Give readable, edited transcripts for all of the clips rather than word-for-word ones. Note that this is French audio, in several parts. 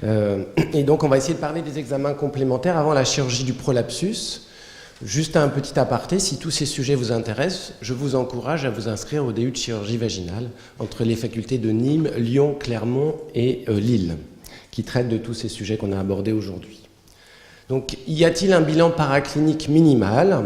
Et donc on va essayer de parler des examens complémentaires avant la chirurgie du prolapsus. Juste un petit aparté, si tous ces sujets vous intéressent, je vous encourage à vous inscrire au DU de chirurgie vaginale entre les facultés de Nîmes, Lyon, Clermont et Lille, qui traitent de tous ces sujets qu'on a abordés aujourd'hui. Donc, y a-t-il un bilan paraclinique minimal ?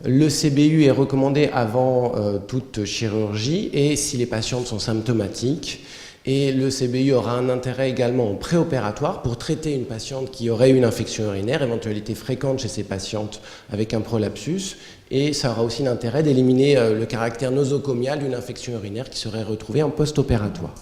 Le CBU est recommandé avant toute chirurgie et si les patientes sont symptomatiques. Et le CBU aura un intérêt également en préopératoire pour traiter une patiente qui aurait une infection urinaire, éventualité fréquente chez ces patientes avec un prolapsus. Et ça aura aussi l'intérêt d'éliminer le caractère nosocomial d'une infection urinaire qui serait retrouvée en post-opératoire.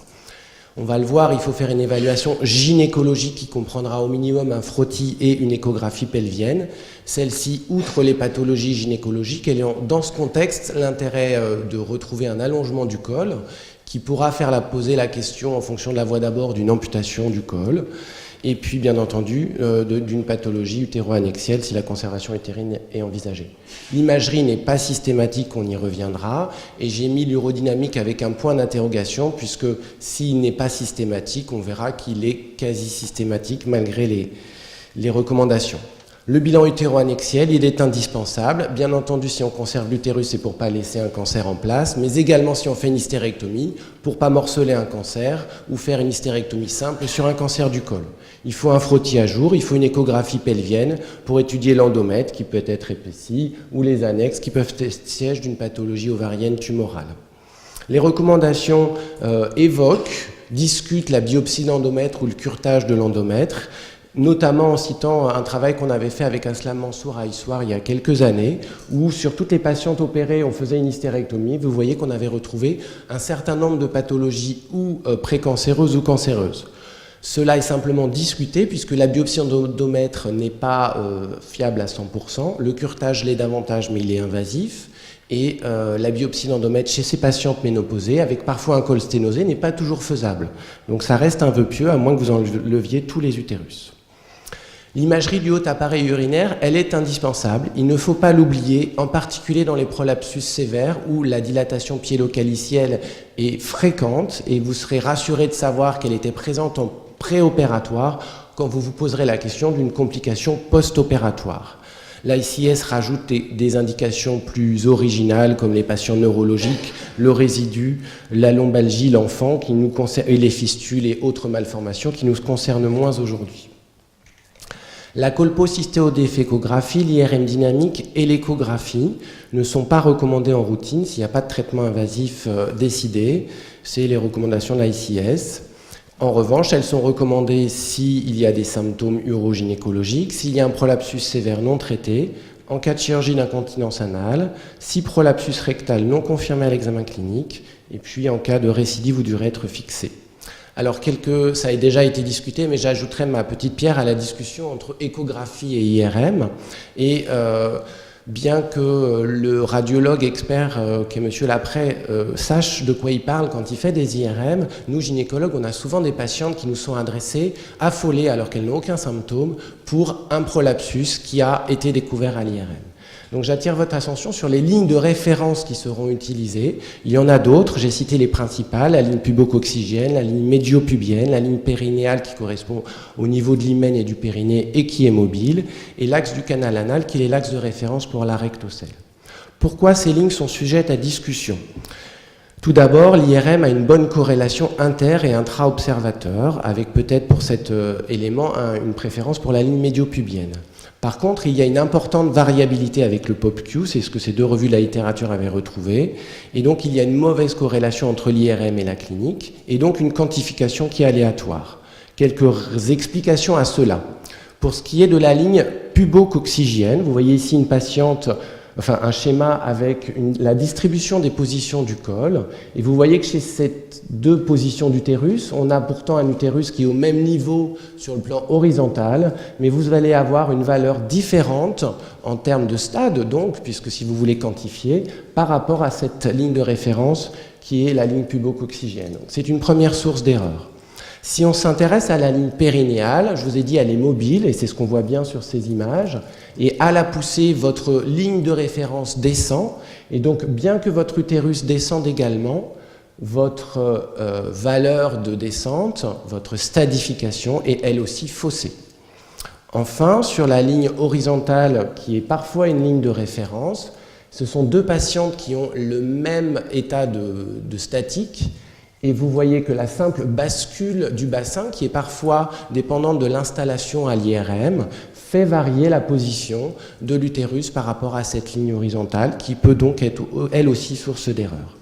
On va le voir, il faut faire une évaluation gynécologique qui comprendra au minimum un frottis et une échographie pelvienne. Celle-ci, outre les pathologies gynécologiques, ayant dans ce contexte l'intérêt de retrouver un allongement du col qui pourra poser la question en fonction de la voie d'abord d'une amputation du col et puis bien entendu d'une pathologie utéro-annexielle si la conservation utérine est envisagée. L'imagerie n'est pas systématique, on y reviendra, et j'ai mis l'urodynamique avec un point d'interrogation puisque s'il n'est pas systématique, on verra qu'il est quasi systématique malgré les recommandations. Le bilan utéro-annexiel, il est indispensable. Bien entendu, si on conserve l'utérus, c'est pour ne pas laisser un cancer en place, mais également si on fait une hystérectomie, pour ne pas morceler un cancer ou faire une hystérectomie simple sur un cancer du col. Il faut un frottis à jour, il faut une échographie pelvienne pour étudier l'endomètre qui peut être épaissi ou les annexes qui peuvent être siège d'une pathologie ovarienne tumorale. Les recommandations discutent la biopsie d'endomètre ou le curetage de l'endomètre, notamment en citant un travail qu'on avait fait avec Aslam Mansour à Issoire il y a quelques années, où sur toutes les patientes opérées, on faisait une hystérectomie. Vous voyez qu'on avait retrouvé un certain nombre de pathologies ou précancéreuses ou cancéreuses. Cela est simplement discuté puisque la biopsie endomètre n'est pas fiable à 100%. Le curetage l'est davantage, mais il est invasif. Et la biopsie d'endomètre chez ces patientes ménopausées, avec parfois un col sténosé, n'est pas toujours faisable. Donc ça reste un vœu pieux, à moins que vous enleviez tous les utérus. L'imagerie du haut appareil urinaire, elle est indispensable. Il ne faut pas l'oublier, en particulier dans les prolapsus sévères où la dilatation piélo-calicielle est fréquente et vous serez rassuré de savoir qu'elle était présente en préopératoire quand vous vous poserez la question d'une complication post-opératoire. L'ICS rajoute des indications plus originales comme les patients neurologiques, le résidu, la lombalgie, l'enfant, et les fistules et autres malformations qui nous concernent moins aujourd'hui. La colpocystéodéphécographie, l'IRM dynamique et l'échographie ne sont pas recommandées en routine s'il n'y a pas de traitement invasif décidé. C'est les recommandations de l'ICS. En revanche, elles sont recommandées s'il y a des symptômes urogynécologiques, s'il y a un prolapsus sévère non traité, en cas de chirurgie d'incontinence anale, si prolapsus rectal non confirmé à l'examen clinique, et puis en cas de récidive ou d'urètre fixé. Alors, ça a déjà été discuté, mais j'ajouterai ma petite pierre à la discussion entre échographie et IRM. Et bien que le radiologue expert, qui est M. Lapré, sache de quoi il parle quand il fait des IRM, nous, gynécologues, on a souvent des patientes qui nous sont adressées, affolées alors qu'elles n'ont aucun symptôme, pour un prolapsus qui a été découvert à l'IRM. Donc j'attire votre attention sur les lignes de référence qui seront utilisées. Il y en a d'autres, j'ai cité les principales, la ligne pubocoxygène, la ligne médiopubienne, la ligne périnéale qui correspond au niveau de l'hymen et du périnée et qui est mobile, et l'axe du canal anal qui est l'axe de référence pour la rectocèle. Pourquoi ces lignes sont sujettes à discussion ? Tout d'abord, l'IRM a une bonne corrélation inter- et intra-observateur, avec peut-être pour cet élément une préférence pour la ligne médiopubienne. Par contre, il y a une importante variabilité avec le POPQ, c'est ce que ces deux revues de la littérature avaient retrouvé, et donc il y a une mauvaise corrélation entre l'IRM et la clinique, et donc une quantification qui est aléatoire. Quelques explications à cela. Pour ce qui est de la ligne pubocoxygène, vous voyez ici une patiente, un schéma avec la distribution des positions du col, et vous voyez que chez ces deux positions d'utérus, on a pourtant un utérus qui est au même niveau sur le plan horizontal, mais vous allez avoir une valeur différente en termes de stade, donc, puisque si vous voulez quantifier, par rapport à cette ligne de référence qui est la ligne pubocoxygène. C'est une première source d'erreur. Si on s'intéresse à la ligne périnéale, je vous ai dit elle est mobile, et c'est ce qu'on voit bien sur ces images, et à la poussée, votre ligne de référence descend, et donc bien que votre utérus descende également, votre valeur de descente, votre stadification est elle aussi faussée. Enfin, sur la ligne horizontale, qui est parfois une ligne de référence, ce sont deux patientes qui ont le même état de statique, et vous voyez que la simple bascule du bassin, qui est parfois dépendante de l'installation à l'IRM, fait varier la position de l'utérus par rapport à cette ligne horizontale, qui peut donc être elle aussi source d'erreur.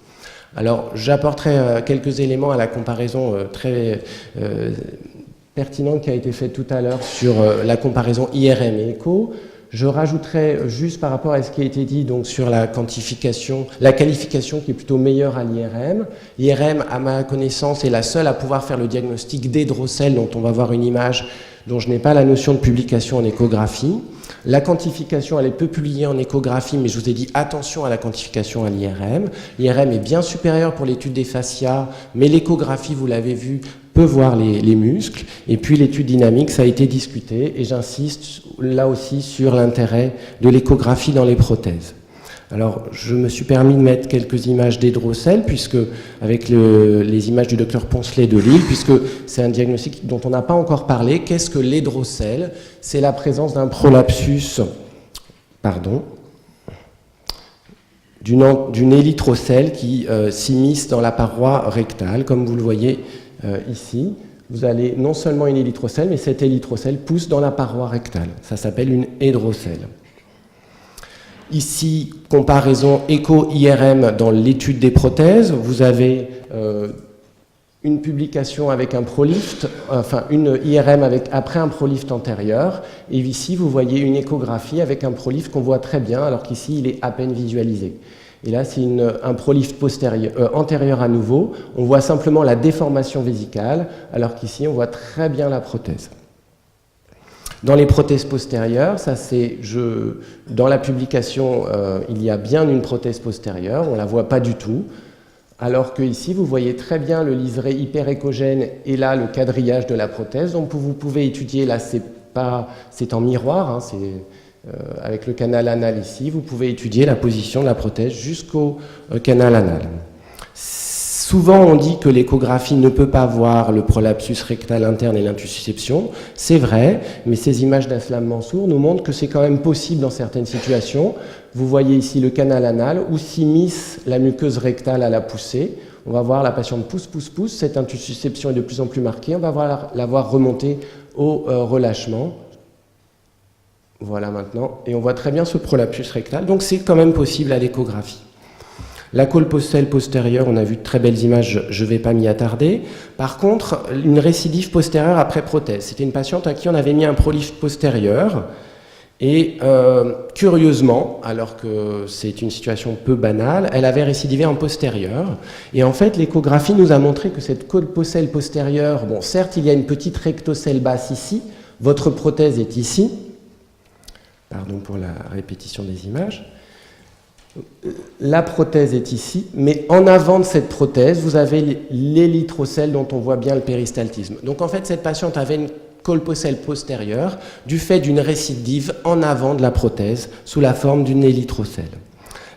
Alors, j'apporterai quelques éléments à la comparaison très pertinente qui a été faite tout à l'heure sur la comparaison IRM et écho. Je rajouterai juste par rapport à ce qui a été dit donc sur la quantification, la qualification qui est plutôt meilleure à l'IRM. L'IRM, à ma connaissance, est la seule à pouvoir faire le diagnostic d'hydrocèle, dont on va voir une image dont je n'ai pas la notion de publication en échographie. La quantification, elle est peu publiée en échographie, mais je vous ai dit attention à la quantification à l'IRM. L'IRM est bien supérieure pour l'étude des fascias, mais l'échographie, vous l'avez vu, peut voir les muscles. Et puis l'étude dynamique, ça a été discuté, et j'insiste là aussi sur l'intérêt de l'échographie dans les prothèses. Alors, je me suis permis de mettre quelques images d'hydrocèle, puisque, avec les images du docteur Poncelet de Lille, puisque c'est un diagnostic dont on n'a pas encore parlé. Qu'est-ce que l'hydrocèle? C'est la présence d'un prolapsus, d'une élytrocèle qui s'immisce dans la paroi rectale, comme vous le voyez ici. Vous avez non seulement une élytrocèle, mais cette élytrocèle pousse dans la paroi rectale. Ça s'appelle une hydrocèle. Ici, comparaison écho-IRM dans l'étude des prothèses. Vous avez une publication avec un prolift, enfin une IRM après un prolift antérieur. Et ici, vous voyez une échographie avec un prolift qu'on voit très bien, alors qu'ici, il est à peine visualisé. Et là, c'est un prolift antérieur à nouveau. On voit simplement la déformation vésicale, alors qu'ici, on voit très bien la prothèse. Dans les prothèses postérieures, dans la publication, il y a bien une prothèse postérieure, on ne la voit pas du tout, alors que ici, vous voyez très bien le liseré hyperéchogène et là, le quadrillage de la prothèse. Donc, vous pouvez étudier, là, c'est en miroir, hein, avec le canal anal ici, vous pouvez étudier la position de la prothèse jusqu'au canal anal. Souvent, on dit que l'échographie ne peut pas voir le prolapsus rectal interne et l'intussusception. C'est vrai, mais ces images d'inflammement sourd nous montrent que c'est quand même possible dans certaines situations. Vous voyez ici le canal anal où s'immisce la muqueuse rectale à la poussée. On va voir la patiente pousse. Cette intussusception est de plus en plus marquée. On va la voir remonter au relâchement. Voilà maintenant. Et on voit très bien ce prolapsus rectal. Donc c'est quand même possible à l'échographie. La colpocèle postérieure, on a vu de très belles images, je ne vais pas m'y attarder. Par contre, une récidive postérieure après prothèse. C'était une patiente à qui on avait mis un prolift postérieur. Et curieusement, alors que c'est une situation peu banale, elle avait récidivé en postérieur. Et en fait, l'échographie nous a montré que cette colpocèle postérieure, bon, certes, il y a une petite rectocèle basse ici, votre prothèse est ici. Pardon pour la répétition des images. La prothèse est ici, mais en avant de cette prothèse, vous avez l'élytrocèle dont on voit bien le péristaltisme. Donc en fait, cette patiente avait une colpocèle postérieure du fait d'une récidive en avant de la prothèse sous la forme d'une élytrocèle.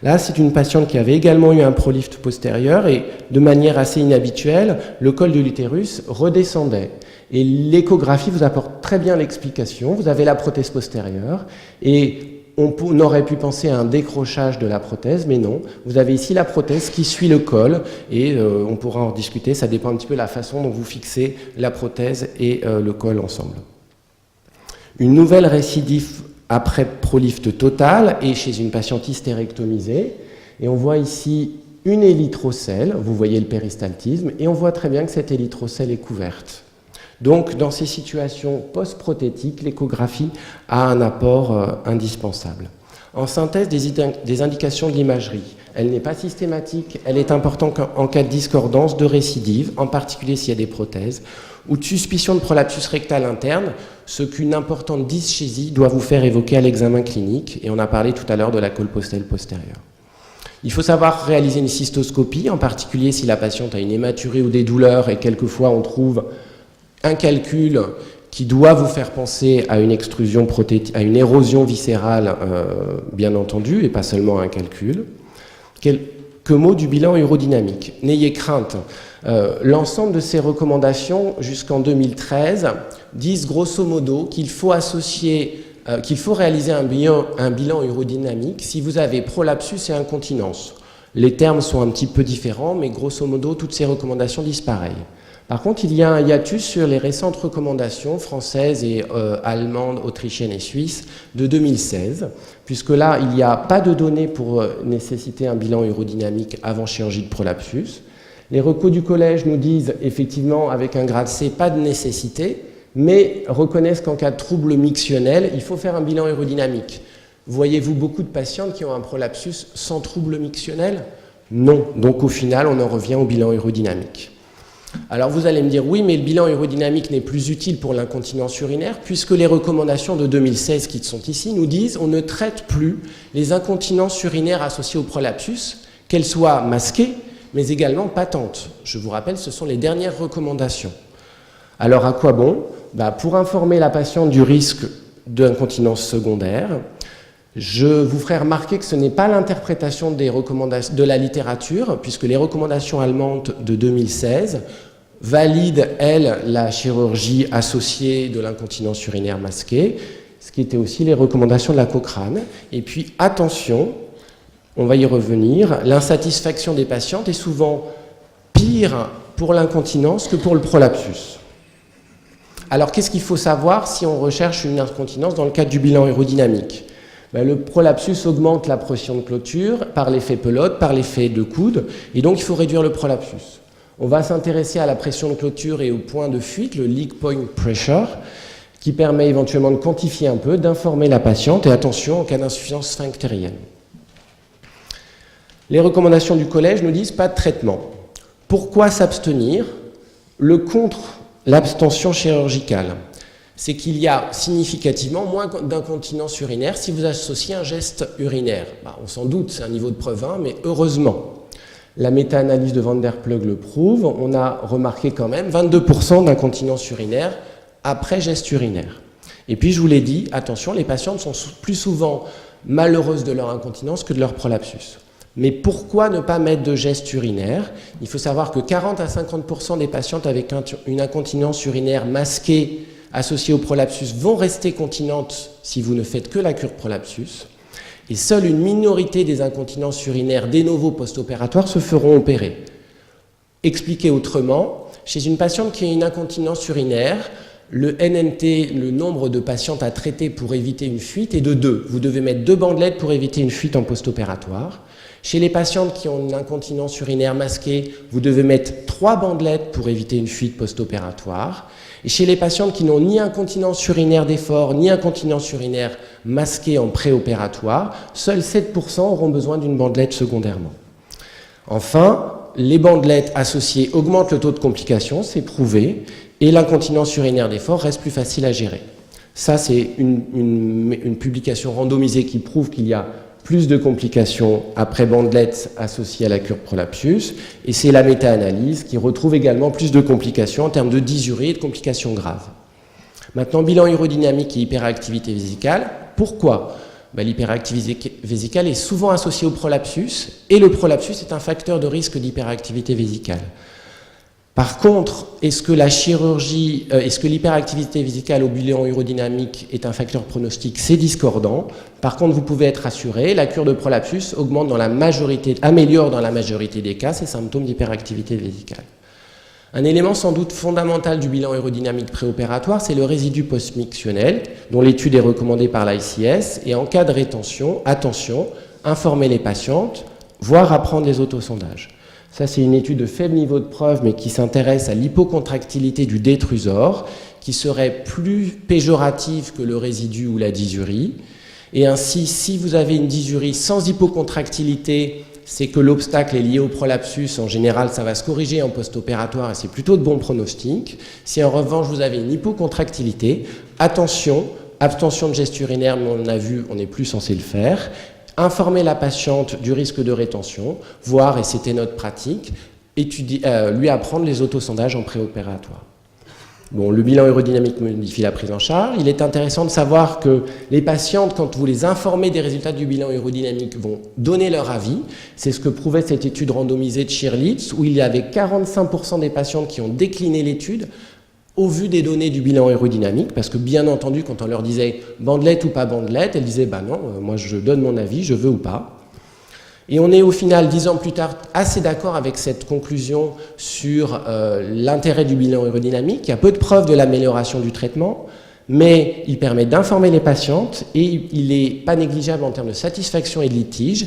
Là, c'est une patiente qui avait également eu un prolift postérieur et de manière assez inhabituelle, le col de l'utérus redescendait. Et l'échographie vous apporte très bien l'explication. Vous avez la prothèse postérieure et on aurait pu penser à un décrochage de la prothèse, mais non. Vous avez ici la prothèse qui suit le col, et on pourra en discuter, ça dépend un petit peu de la façon dont vous fixez la prothèse et le col ensemble. Une nouvelle récidive après prolift total est chez une patiente hystérectomisée, et on voit ici une élytrocèle, vous voyez le péristaltisme, et on voit très bien que cette élytrocèle est couverte. Donc, dans ces situations post-prothétiques, l'échographie a un apport indispensable. En synthèse, des indications de l'imagerie. Elle n'est pas systématique, elle est importante en cas de discordance, de récidive, en particulier s'il y a des prothèses, ou de suspicion de prolapsus rectal interne, ce qu'une importante dyschésie doit vous faire évoquer à l'examen clinique, et on a parlé tout à l'heure de la colpocèle postérieure. Il faut savoir réaliser une cystoscopie, en particulier si la patiente a une hématurie ou des douleurs, et quelquefois on trouve un calcul qui doit vous faire penser à une extrusion à une érosion viscérale, bien entendu, et pas seulement un calcul. Que Quelques mots du bilan urodynamique. N'ayez crainte. L'ensemble de ces recommandations jusqu'en 2013 disent grosso modo qu'il faut réaliser un bilan urodynamique si vous avez prolapsus et incontinence. Les termes sont un petit peu différents, mais grosso modo, toutes ces recommandations disent pareil. Par contre, il y a un hiatus sur les récentes recommandations françaises et allemandes, autrichiennes et suisses de 2016, puisque là, il n'y a pas de données pour nécessiter un bilan urodynamique avant chirurgie de prolapsus. Les recos du collège nous disent, effectivement, avec un grade C, pas de nécessité, mais reconnaissent qu'en cas de trouble mictionnel, il faut faire un bilan urodynamique. Voyez-vous beaucoup de patientes qui ont un prolapsus sans trouble mictionnel? Non. Donc au final, on en revient au bilan urodynamique. Alors vous allez me dire, oui, mais le bilan urodynamique n'est plus utile pour l'incontinence urinaire, puisque les recommandations de 2016 qui sont ici nous disent on ne traite plus les incontinences urinaires associées au prolapsus, qu'elles soient masquées, mais également patentes. Je vous rappelle, ce sont les dernières recommandations. Alors à quoi bon? Pour informer la patiente du risque d'incontinence secondaire, je vous ferai remarquer que ce n'est pas l'interprétation des recommandations de la littérature, puisque les recommandations allemandes de 2016 valident, elles, la chirurgie associée de l'incontinence urinaire masquée, ce qui était aussi les recommandations de la Cochrane. Et puis, attention, on va y revenir, l'insatisfaction des patientes est souvent pire pour l'incontinence que pour le prolapsus. Alors, qu'est-ce qu'il faut savoir si on recherche une incontinence dans le cadre du bilan urodynamique? Le prolapsus augmente la pression de clôture par l'effet pelote, par l'effet de coude, et donc il faut réduire le prolapsus. On va s'intéresser à la pression de clôture et au point de fuite, le leak point pressure, qui permet éventuellement de quantifier un peu, d'informer la patiente, et attention en cas d'insuffisance sphinctérienne. Les recommandations du collège nous disent pas de traitement. Pourquoi s'abstenir? Le contre l'abstention chirurgicale, c'est qu'il y a significativement moins d'incontinence urinaire si vous associez un geste urinaire. On s'en doute, c'est un niveau de preuve 1, mais heureusement. La méta-analyse de Van der Plug le prouve, on a remarqué quand même 22% d'incontinence urinaire après geste urinaire. Et puis je vous l'ai dit, attention, les patientes sont plus souvent malheureuses de leur incontinence que de leur prolapsus. Mais pourquoi ne pas mettre de geste urinaire? Il faut savoir que 40 à 50% des patientes avec une incontinence urinaire masquée associées au prolapsus vont rester continentes si vous ne faites que la cure prolapsus, et seule une minorité des incontinences urinaires de novo post-opératoires se feront opérer. Expliqué autrement, chez une patiente qui a une incontinence urinaire, le NNT, le nombre de patientes à traiter pour éviter une fuite, est de 2. Vous devez mettre 2 bandelettes pour éviter une fuite en post-opératoire. Chez les patientes qui ont une incontinence urinaire masquée, vous devez mettre 3 bandelettes pour éviter une fuite post-opératoire. Et chez les patientes qui n'ont ni incontinence urinaire d'effort, ni incontinence urinaire masquée en préopératoire, seuls 7% auront besoin d'une bandelette secondairement. Enfin, les bandelettes associées augmentent le taux de complications, c'est prouvé, et l'incontinence urinaire d'effort reste plus facile à gérer. Ça, c'est une publication randomisée qui prouve qu'il y a plus de complications après bandelettes associées à la cure prolapsus, et c'est la méta-analyse qui retrouve également plus de complications en termes de dysurie et de complications graves. Maintenant, bilan urodynamique et hyperactivité vésicale. Pourquoi? L'hyperactivité vésicale est souvent associée au prolapsus, et le prolapsus est un facteur de risque d'hyperactivité vésicale. Par contre, est-ce que l'hyperactivité vésicale au bilan urodynamique est un facteur pronostic? C'est discordant. Par contre, vous pouvez être rassuré, la cure de prolapsus améliore dans la majorité des cas ces symptômes d'hyperactivité vésicale. Un élément sans doute fondamental du bilan urodynamique préopératoire, c'est le résidu post-mictionnel, dont l'étude est recommandée par l'ICS, et en cas de rétention, attention, informer les patientes, voire apprendre les autosondages. Ça, c'est une étude de faible niveau de preuve, mais qui s'intéresse à l'hypocontractilité du détrusor, qui serait plus péjorative que le résidu ou la dysurie. Et ainsi, si vous avez une dysurie sans hypocontractilité, c'est que l'obstacle est lié au prolapsus. En général, ça va se corriger en post-opératoire et c'est plutôt de bons pronostics. Si en revanche, vous avez une hypocontractilité, attention, abstention de geste urinaire, mais on a vu, on n'est plus censé le faire. Informer la patiente du risque de rétention, voir, et c'était notre pratique, lui apprendre les autosondages en préopératoire. Bon, le bilan aérodynamique modifie la prise en charge. Il est intéressant de savoir que les patientes, quand vous les informez des résultats du bilan aérodynamique, vont donner leur avis. C'est ce que prouvait cette étude randomisée de Schirlitz, où il y avait 45% des patientes qui ont décliné l'étude au vu des données du bilan aérodynamique, parce que bien entendu, quand on leur disait bandelette ou pas bandelette, elles disaient bah non, moi je donne mon avis, je veux ou pas. Et on est au final, 10 ans plus tard, assez d'accord avec cette conclusion sur l'intérêt du bilan aérodynamique. Il y a peu de preuves de l'amélioration du traitement, mais il permet d'informer les patientes et il n'est pas négligeable en termes de satisfaction et de litige.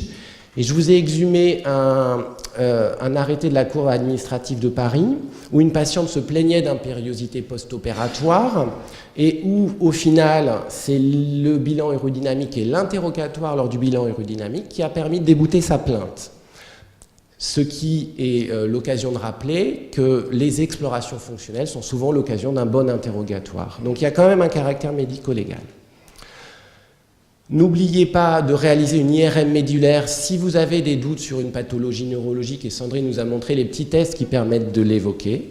Et je vous ai exhumé un arrêté de la Cour administrative de Paris où une patiente se plaignait d'impériosité post-opératoire et où, au final, c'est le bilan aérodynamique et l'interrogatoire lors du bilan aérodynamique qui a permis de débouter sa plainte. Ce qui est l'occasion de rappeler que les explorations fonctionnelles sont souvent l'occasion d'un bon interrogatoire. Donc il y a quand même un caractère médico-légal. N'oubliez pas de réaliser une IRM médulaire si vous avez des doutes sur une pathologie neurologique, et Sandrine nous a montré les petits tests qui permettent de l'évoquer.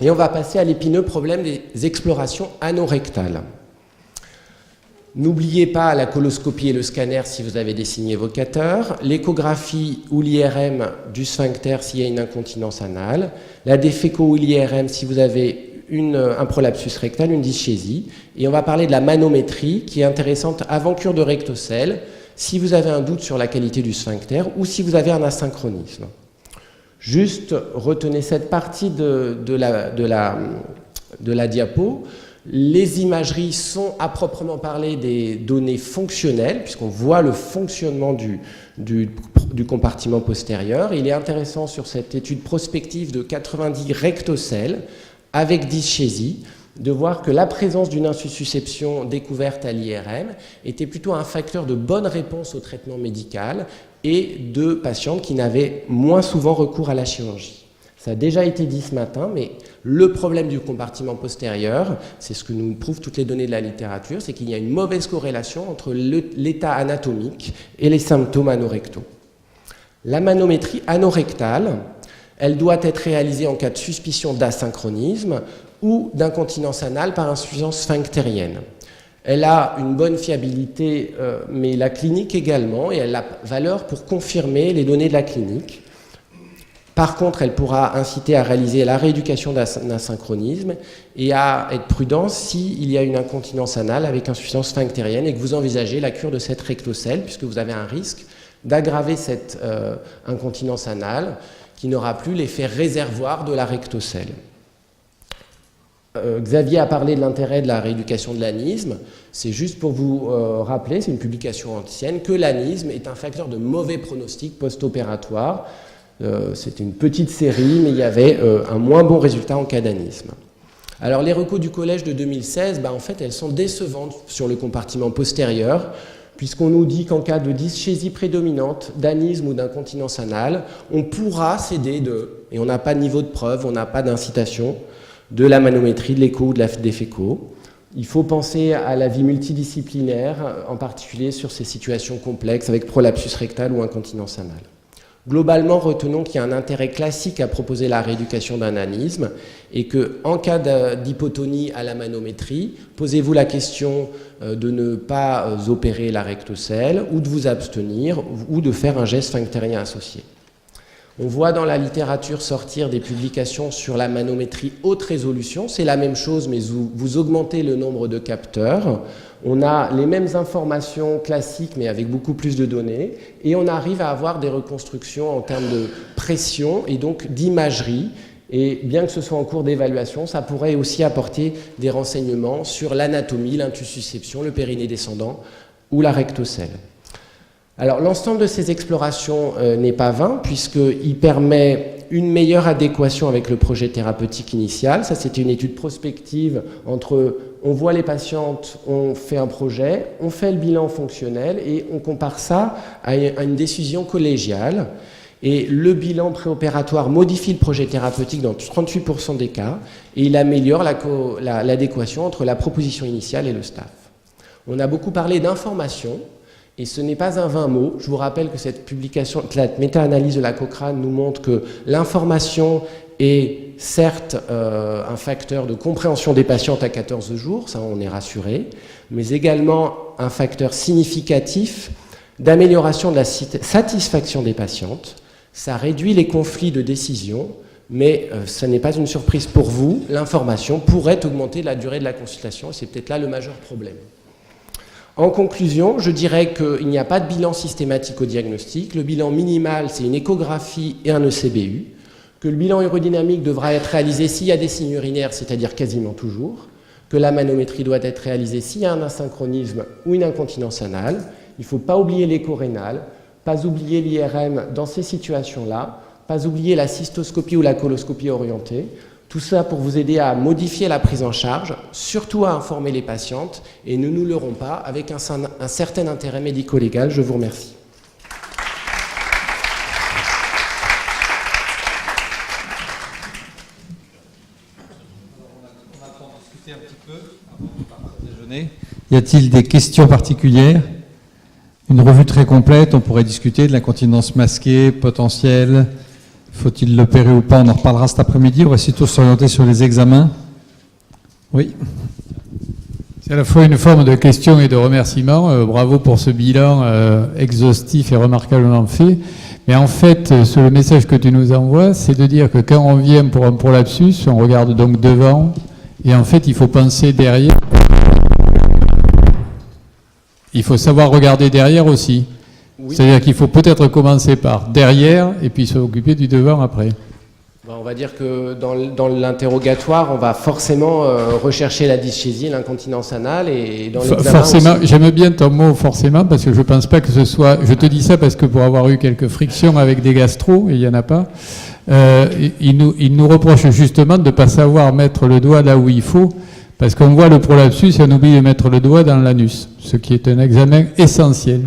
Et on va passer à l'épineux problème des explorations anorectales. N'oubliez pas la coloscopie et le scanner si vous avez des signes évocateurs, l'échographie ou l'IRM du sphincter s'il y a une incontinence anale, la déféco ou l'IRM si vous avez un prolapsus rectal, une dyschésie, et on va parler de la manométrie qui est intéressante avant cure de rectocèle si vous avez un doute sur la qualité du sphincter ou si vous avez un asynchronisme. Juste retenez cette partie de la diapo. Les imageries sont à proprement parler des données fonctionnelles puisqu'on voit le fonctionnement du compartiment postérieur. Il est intéressant sur cette étude prospective de 90 rectocèles avec dyschésie, de voir que la présence d'une insusception découverte à l'IRM était plutôt un facteur de bonne réponse au traitement médical et de patientes qui n'avaient moins souvent recours à la chirurgie. Ça a déjà été dit ce matin, mais le problème du compartiment postérieur, c'est ce que nous prouvent toutes les données de la littérature, c'est qu'il y a une mauvaise corrélation entre l'état anatomique et les symptômes anorectaux. La manométrie anorectale, elle doit être réalisée en cas de suspicion d'asynchronisme ou d'incontinence anale par insuffisance sphinctérienne. Elle a une bonne fiabilité, mais la clinique également, et elle a valeur pour confirmer les données de la clinique. Par contre, elle pourra inciter à réaliser la rééducation d'un asynchronisme et à être prudent s'il y a une incontinence anale avec insuffisance sphinctérienne et que vous envisagez la cure de cette rectocèle, puisque vous avez un risque d'aggraver cette incontinence anale qui n'aura plus l'effet réservoir de la rectocèle. Xavier a parlé de l'intérêt de la rééducation de l'anisme. C'est juste pour vous rappeler, c'est une publication ancienne, que l'anisme est un facteur de mauvais pronostic post-opératoire. C'était une petite série, mais il y avait un moins bon résultat en cas d'anisme. Alors les recos du collège de 2016, en fait, elles sont décevantes sur le compartiment postérieur, puisqu'on nous dit qu'en cas de dyschésie prédominante, d'anisme ou d'incontinence anale, on pourra s'aider et on n'a pas de niveau de preuve, on n'a pas d'incitation, de la manométrie, de l'écho ou de la déféco. Il faut penser à la vie multidisciplinaire, en particulier sur ces situations complexes avec prolapsus rectal ou incontinence anale. Globalement, retenons qu'il y a un intérêt classique à proposer la rééducation d'un anisme et qu'en cas d'hypotonie à la manométrie, posez-vous la question de ne pas opérer la rectocèle ou de vous abstenir ou de faire un geste sphinctérien associé. On voit dans la littérature sortir des publications sur la manométrie haute résolution. C'est la même chose, mais vous augmentez le nombre de capteurs. On a les mêmes informations classiques, mais avec beaucoup plus de données. Et on arrive à avoir des reconstructions en termes de pression et donc d'imagerie. Et bien que ce soit en cours d'évaluation, ça pourrait aussi apporter des renseignements sur l'anatomie, l'intussusception, le périnée descendant ou la rectocèle. Alors l'ensemble de ces explorations n'est pas vain puisqu'il permet une meilleure adéquation avec le projet thérapeutique initial. Ça, c'était une étude prospective entre on voit les patientes, on fait un projet, on fait le bilan fonctionnel et on compare ça à une décision collégiale. Et le bilan préopératoire modifie le projet thérapeutique dans 38% des cas et il améliore l'adéquation entre la proposition initiale et le staff. On a beaucoup parlé d'information. Et ce n'est pas un vain mot. Je vous rappelle que cette publication, la méta-analyse de la Cochrane nous montre que l'information est certes un facteur de compréhension des patientes à 14 jours, ça on est rassuré, mais également un facteur significatif d'amélioration de la satisfaction des patientes. Ça réduit les conflits de décision, mais ce n'est pas une surprise pour vous, l'information pourrait augmenter la durée de la consultation, et c'est peut-être là le majeur problème. En conclusion, je dirais qu'il n'y a pas de bilan systématique au diagnostic. Le bilan minimal, c'est une échographie et un ECBU. Que le bilan urodynamique devra être réalisé s'il y a des signes urinaires, c'est-à-dire quasiment toujours. Que la manométrie doit être réalisée s'il y a un asynchronisme ou une incontinence anale. Il ne faut pas oublier l'écho rénal, pas oublier l'IRM dans ces situations-là, pas oublier la cystoscopie ou la coloscopie orientée. Tout ça pour vous aider à modifier la prise en charge, surtout à informer les patientes, et ne nous leurrons pas, avec un certain intérêt médico-légal. Je vous remercie. On va en discuter un petit peu avant de partir déjeuner. Y a-t-il des questions particulières? Une revue très complète, on pourrait discuter de l'incontinence masquée, potentielle. Faut-il l'opérer ou pas? On en reparlera cet après-midi. On va surtout s'orienter sur les examens. Oui. C'est à la fois une forme de question et de remerciement. Bravo pour ce bilan exhaustif et remarquablement fait. Mais en fait, le message que tu nous envoies, c'est de dire que quand on vient pour un prolapsus, on regarde donc devant. Et en fait, il faut penser derrière. Il faut savoir regarder derrière aussi. Oui. C'est-à-dire qu'il faut peut-être commencer par derrière et puis s'occuper du devant après. On va dire que dans l'interrogatoire, on va forcément rechercher la dyschésie, l'incontinence anale et dans l'examen forcément, aussi. J'aime bien ton mot forcément parce que je ne pense pas que ce soit... Je te dis ça parce que pour avoir eu quelques frictions avec des gastros, et il n'y en a pas, ils nous reprochent justement de ne pas savoir mettre le doigt là où il faut parce qu'on voit le prolapsus et on oublie de mettre le doigt dans l'anus, ce qui est un examen essentiel.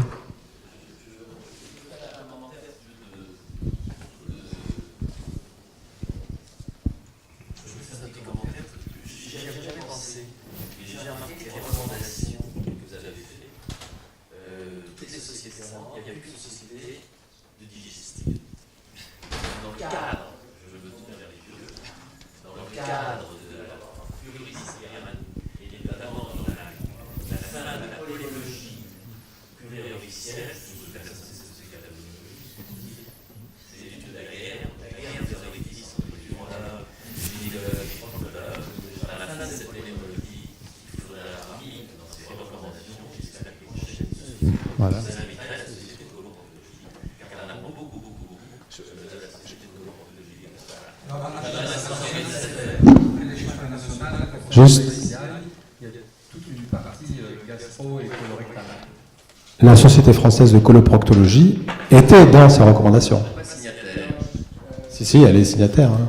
Voilà. Juste. Il y a toute une partie gastro et colorectale. La Société française de coloproctologie était dans ses recommandations. Si, elle est signataire. Hein.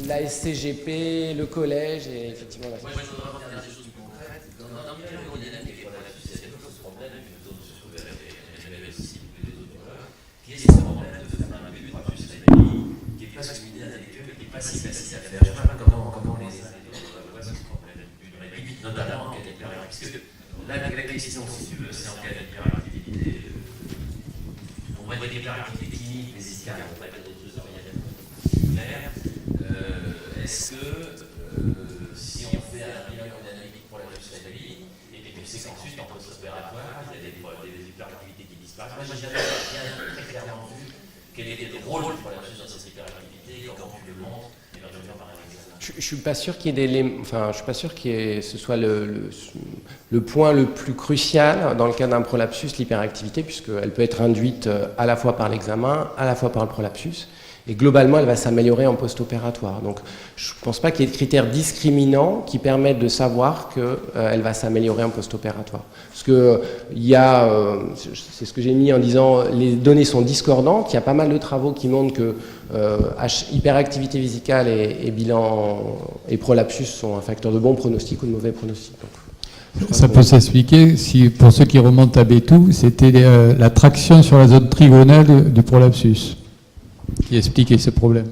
La SCGP, le collège et effectivement la... La question, c'est en cas d'hyperactivité. On voit des hyperactivités cliniques, les escales, on va pas des choses claires. Est-ce que si on fait un bilan analytique pour la lymphocytolie, et puis on sait qu'ensuite en post-opératoire, il y a des hyperactivités qui disparaissent. Moi, j'avais bien très clairement vu quel était le rôle pour la dans cette hyperactivité, comment tu le montres, éventuellement par un examen. Je suis pas sûr qu'il y ait des, enfin, je suis pas sûr que ce soit le point le plus crucial dans le cas d'un prolapsus, l'hyperactivité, puisqu'elle peut être induite à la fois par l'examen, à la fois par le prolapsus, et globalement, elle va s'améliorer en post-opératoire. Donc, je ne pense pas qu'il y ait de critères discriminants qui permettent de savoir qu'elle va s'améliorer en post-opératoire. Parce que il y a, c'est ce que j'ai mis en disant, les données sont discordantes. Il y a pas mal de travaux qui montrent que hyperactivité vésicale et bilan et prolapsus sont un facteur de bon pronostic ou de mauvais pronostic. Donc, ça peut s'expliquer, si, pour ceux qui remontent à Bétou, c'était la traction sur la zone trigonale du prolapsus qui expliquait ce problème.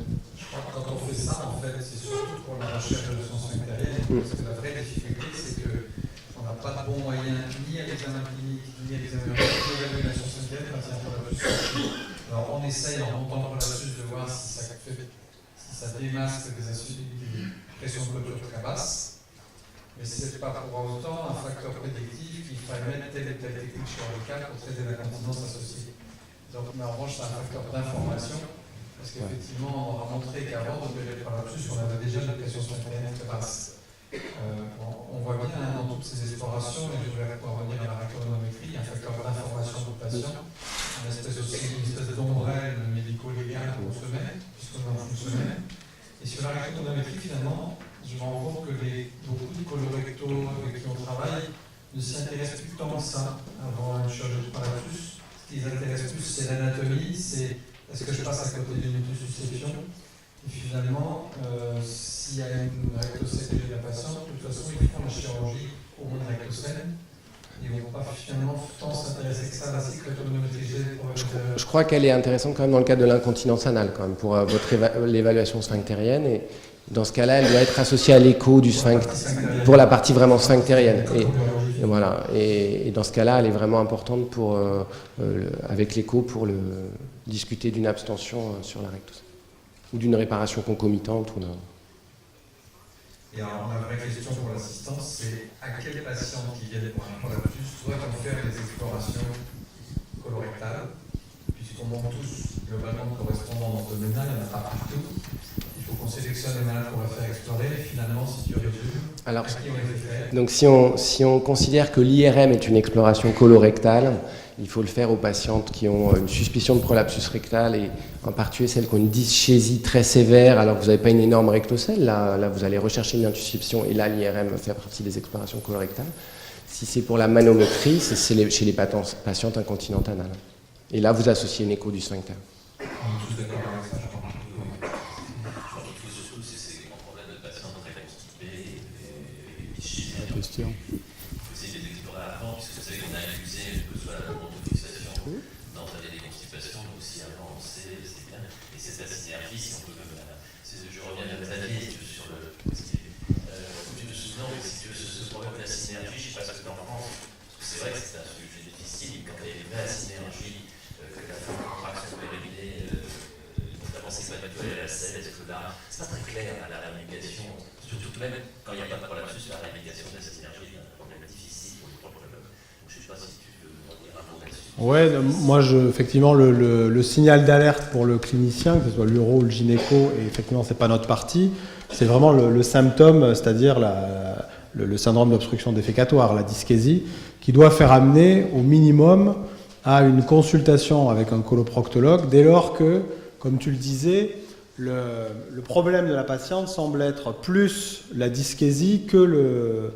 Quand on fait ça, en fait, c'est surtout pour la recherche de sens intérieur, parce que la vraie difficulté, c'est qu'on n'a pas de bon moyen ni à l'examen clinique, ni à l'examen de l'évaluation sociale, parce qu'on a plus. Alors on essaye en montant des masques, des pressions de clôture très basses, mais ce n'est pas pour autant un facteur prédictif qu'il faille mettre telle et telle technique chirurgicale pour traiter l'incontinence associée. Donc, mais en revanche, c'est un facteur d'information, parce qu'effectivement, on aura montré qu'avant d'opérer le prolapsus, on avait déjà une pression sphinctérienne très basse. On voit bien dans toutes ces explorations, et je vais revenir à la rectométrie, un facteur d'information du patient, une espèce d'ombrelle médico-légale qu'on se met, puisqu'on est en fonctionnaire. Et sur la rectométrie, finalement, je me rends compte que beaucoup de colorectaux avec qui on travaille ne s'y intéressent plus tant que ça avant une chirurgie de prolapsus. Ce qui les intéresse plus, c'est l'anatomie, c'est est-ce que je passe à côté d'une autosusception. Et finalement, s'il y a une rectocèle de la patiente, de toute façon, ils font la chirurgie au moins de rectocèle. Ils ne vont pas finalement tant s'intéresser que ça à la cyclotométrie. Je crois qu'elle est intéressante quand même dans le cadre de l'incontinence anale, quand même, pour l'évaluation sphinctérienne. Et dans ce cas-là, elle doit être associée à l'écho du sphincter, pour la partie vraiment sphinctérienne. Et voilà. Et dans ce cas-là, elle est vraiment importante pour, avec l'écho pour discuter d'une abstention sur la rectocèle. Ou d'une réparation concomitante. Et alors, la vraie question pour l'assistance, c'est à quel patient qui vient pour un prolapsus doit-on faire des explorations colorectales, puisqu'on manque tous globalement de correspondants abdominales, il n'y en a pas partout. Il faut qu'on sélectionne les malades qu'on va faire explorer, et finalement, si tu résumes, alors, à qui on les fait faire. Donc si on considère que l'IRM est une exploration colorectale, il faut le faire aux patientes qui ont une suspicion de prolapsus rectal et en particulier celles qui ont une dyschésie très sévère alors que vous n'avez pas une énorme rectocèle. Là, vous allez rechercher une intussusception et là, l'IRM fait partie des explorations colorectales. Si c'est pour la manométrie, c'est chez les patientes incontinentes anales. Et là, vous associez une écho du sphincter. Je crois qu'il faut surtout, c'est un problème de patients très constipés et dyschésie. Il faut essayer de les explorer avant, puisque vous savez qu'on a accusé que ce soit la montofixation d'entraîner des constipations, mais aussi avant, c'est bien. Et c'est la synergie, si on peut même. Je reviens à Xavier, si tu veux, sur le. Tu me souviens, si tu veux, ce problème de la synergie, je ne sais pas ce que tu en penses, parce que c'est vrai que c'est un sujet difficile, quand il y a une vraie synergie, que la contraction périnée, notamment sexuelle à la selle, est-ce que là, c'est pas très clair à la rééducation, surtout même quand il n'y a pas de prolapsus, la rééducation de cette synergie est un problème difficile pour les propres. Je ne sais pas si tu veux dire un mot là-dessus. Ouais, moi, effectivement, le signal d'alerte pour le clinicien, que ce soit l'uro ou le gynéco, et effectivement, c'est pas notre partie, c'est vraiment le symptôme, c'est-à-dire le syndrome d'obstruction défécatoire, la dyschésie, qui doit faire amener au minimum à une consultation avec un coloproctologue dès lors que, comme tu le disais, le problème de la patiente semble être plus la dyschésie que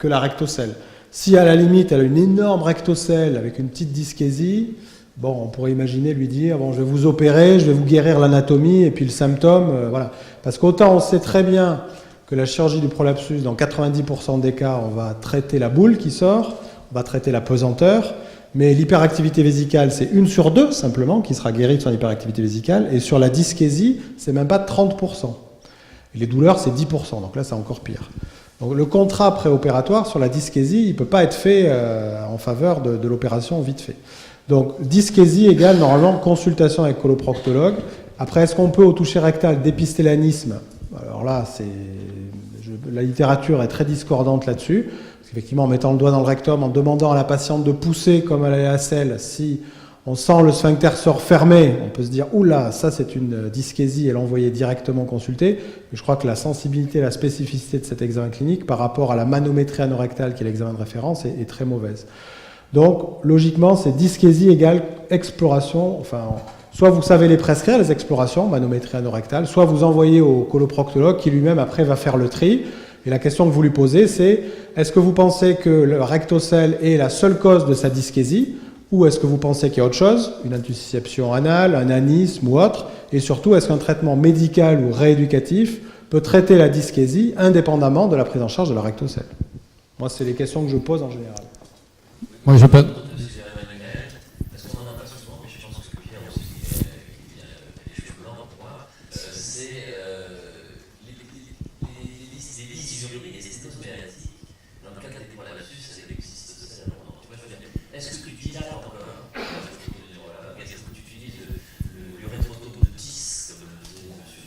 la rectocèle. Si à la limite elle a une énorme rectocèle avec une petite dyschésie, bon, on pourrait imaginer lui dire bon, je vais vous opérer, je vais vous guérir l'anatomie et puis le symptôme, voilà. Parce qu'autant on sait très bien que la chirurgie du prolapsus, dans 90% des cas, on va traiter la boule qui sort, on va traiter la pesanteur, mais l'hyperactivité vésicale, c'est 1 sur 2 simplement qui sera guérie de son hyperactivité vésicale, et sur la dyschésie, c'est même pas 30%. Et les douleurs, c'est 10%, donc là, c'est encore pire. Donc le contrat préopératoire sur la dyschésie, il ne peut pas être fait en faveur de l'opération vite fait. Donc dyschésie égale normalement consultation avec coloproctologue. Après, est-ce qu'on peut au toucher rectal dépister l'anisme? Alors là, la littérature est très discordante là-dessus. Parce qu'effectivement, en mettant le doigt dans le rectum, en demandant à la patiente de pousser comme à la selle, si on sent le sphincter se refermer, on peut se dire « Oula, ça c'est une dyschésie » et l'envoyer directement consulter. Mais je crois que la sensibilité, la spécificité de cet examen clinique par rapport à la manométrie anorectale, qui est l'examen de référence, est très mauvaise. Donc, logiquement, c'est dyschésie égale exploration. Enfin, soit vous savez les prescrire, les explorations, manométrie anorectale, soit vous envoyez au coloproctologue qui lui-même après va faire le tri. Et la question que vous lui posez, c'est est-ce que vous pensez que le rectocèle est la seule cause de sa dyschésie, ou est-ce que vous pensez qu'il y a autre chose, une intussusception anale, un anisme ou autre, et surtout est-ce qu'un traitement médical ou rééducatif peut traiter la dyschésie indépendamment de la prise en charge de la rectocèle? Moi, c'est les questions que je pose en général. Moi, je peux... Parce qu'on en a pas souvent, mais je pense que Pierre aussi, qui a les cheveux blancs pour moi, c'est les dysuries et les sténospériatiques. Dans le cas des prolapsus, ça existe. Est-ce que tu utilises encore, qu'est-ce que tu utilises le rétrotopo de 10, comme le faisait M.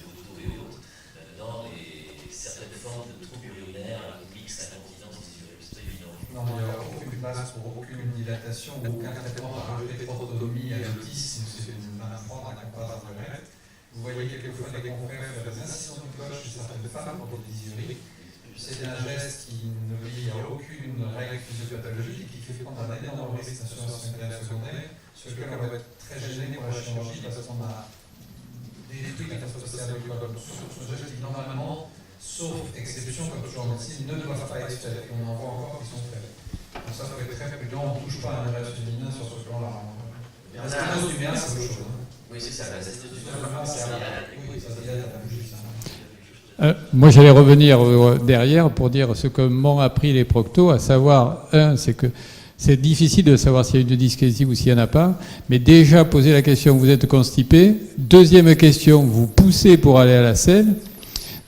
fentes trop urinaires, mixte incontinence visuelle. C'est évident. Non, il n'y a aucune place pour aucune dilatation, aucun traitement par rétrotomie à l'autisme, c'est une fente à comparer de. Vous voyez quelquefois des confrères faire des incisions de cloche chez certaines femmes pour des dysuries. C'est un geste qui n'obéit à aucune règle physiopathologique et qui fait prendre un énorme risque d'insuffisance rénale secondaire, sur lequel on va être très gêné pour la chirurgie parce qu'on a détruit la phase postérieure du col. Sur ce geste qui, normalement, sauf exception, comme toujours en médecine, ne doivent pas être faits. Et on en voit encore qui sont faits. Donc ça, il faut être très prudent, on ne touche pas à un nerf féminin sur ce plan-là. La sténose du méa, c'est autre chose. Oui, c'est ça, la sténose du méa, c'est oui, ça dilate la bouche. Moi, j'allais revenir derrière pour dire ce que m'ont appris les proctos, à savoir, c'est que c'est difficile de savoir s'il y a une dyskinèsie ou s'il n'y en a pas, mais déjà poser la question, vous êtes constipé. Deuxième question, vous poussez pour aller à la selle.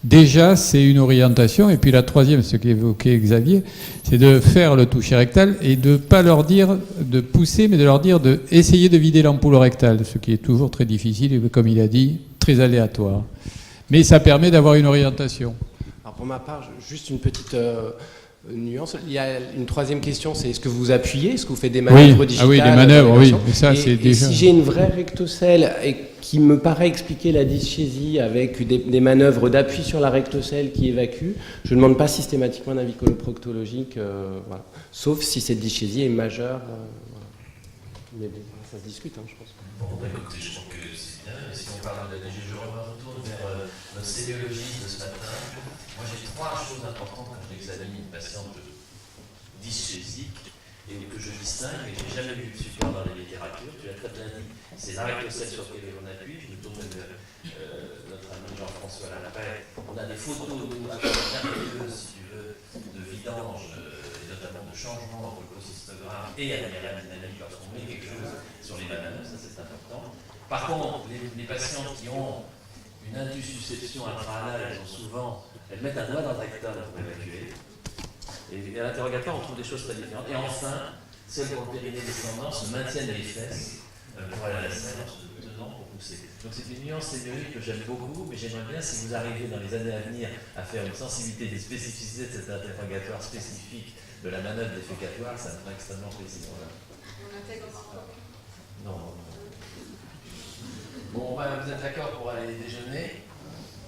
Déjà, c'est une orientation. Et puis la troisième, ce qu'évoquait Xavier, c'est de faire le toucher rectal et de ne pas leur dire de pousser, mais de leur dire d'essayer de vider l'ampoule rectale, ce qui est toujours très difficile et, comme il a dit, très aléatoire. Mais ça permet d'avoir une orientation. Alors pour ma part, juste une petite nuance. Il y a une troisième question, c'est est-ce que vous appuyez? Est-ce que vous faites des manœuvres digitales? Ah oui, des manœuvres, oui. Mais ça, c'est déjà... Si j'ai une vraie rectocèle et qui me paraît expliquer la dyschésie avec des manœuvres d'appui sur la rectocèle qui évacuent, je ne demande pas systématiquement un avis coloproctologique, voilà. Sauf si cette dyschésie est majeure. Voilà. Mais bon, ça se discute, je pense. Bon, écoutez, je pense que c'est bien. Si on parle de l'ADG, je retourne vers notre céliologie de ce matin. Moi, j'ai trois choses importantes quand j'examine une patiente dyschésique et que je distingue, et je n'ai jamais vu de support dans la littérature. Tu l'as très bien dit, c'est la rectocèle sur laquelle on appuie. Je me tourne vers notre ami Jean-François Laprès. On a des photos, nous, merveilleuses, si tu veux, de vidange, et notamment de changement entre le cholécystogramme et la dynamique lorsqu'on met quelque chose sur les bananes, ça c'est important. Par contre, les patients qui ont une indussusception intra-anale, elles mettent un doigt dans le rectum pour évacuer. Et à l'interrogatoire, on trouve des choses très différentes. Et enfin, celles pour le périnée descendant se maintiennent les fesses pour aller à la selle en se tenant pour pousser. Donc c'est une nuance sémiologique que j'aime beaucoup, mais j'aimerais bien, si vous arrivez dans les années à venir à faire une sensibilité des spécificités de cet interrogatoire spécifique de la manœuvre défécatoire, ça me ferait extrêmement plaisir. Voilà. On intègre encore. Non. Bon, vous êtes d'accord pour aller déjeuner?